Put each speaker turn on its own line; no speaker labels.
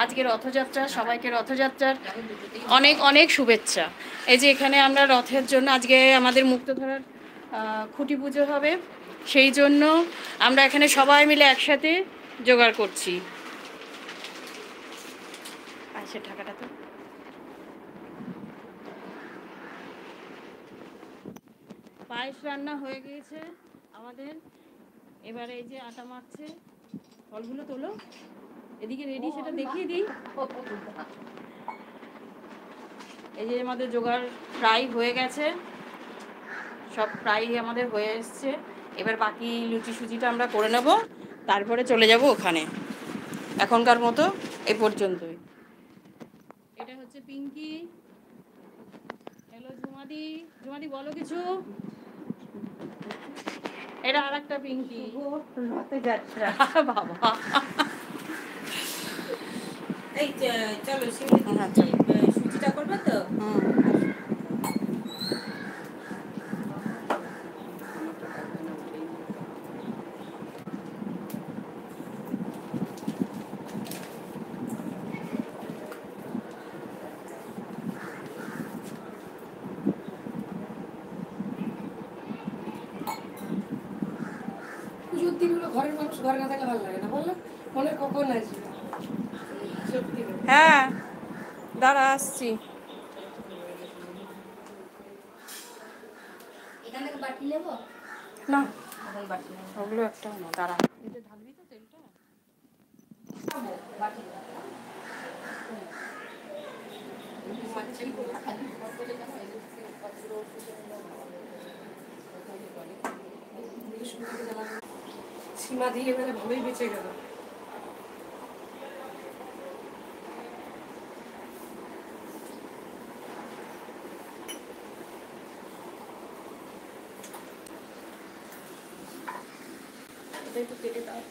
আজকে রথযাত্রা, সবাইকে রথযাত্রার অনেক অনেক শুভেচ্ছা। এই যে এখানে আমরা রথের জন্য আজকে আমাদের মুক্তধারার খুঁটি পুজো হবে, সেই জন্য আমরা এখানে সবাই মিলে একসাথে জোগাড় করছি। সে ঢাকাটা তো পায়েস রান্না হয়ে গিয়েছে আমাদের। এবারে এই যে আটা মাখছে, ফলগুলো তোলো, এদিকে রেডি, সেটা দেখিয়ে দিই। এই যে আমাদের জোগাড় প্রায় হয়ে গেছে, সব প্রায় আমাদের হয়ে এসছে। এবার বাকি লুচি সুজিটা আমরা করে নেব, তারপরে চলে যাব ওখানে। এখনকার মতো এই পর্যন্তই। এটা হচ্ছে পিঙ্কি, হ্যালো ঝুমাদি, ঝুমাদি বলো কিছু। এটা আর একটা পিঙ্কি, রথযাত্রা বাবা। এই চলো সুজিটা করবে তো। পুজোর দিনগুলো ঘরের মানুষ ঘরে না থাকলে ভালো লাগে না, বললো মনে কখন আসবে। হ্যাঁ দাঁড়া আসছি। না ওগুলো একটা না, দাঁড়া। ঢালবি তো তেলটা। সীমা দিয়ে এবারে ভালোই বেঁচে গেল। এটা একটু কেটে দাও।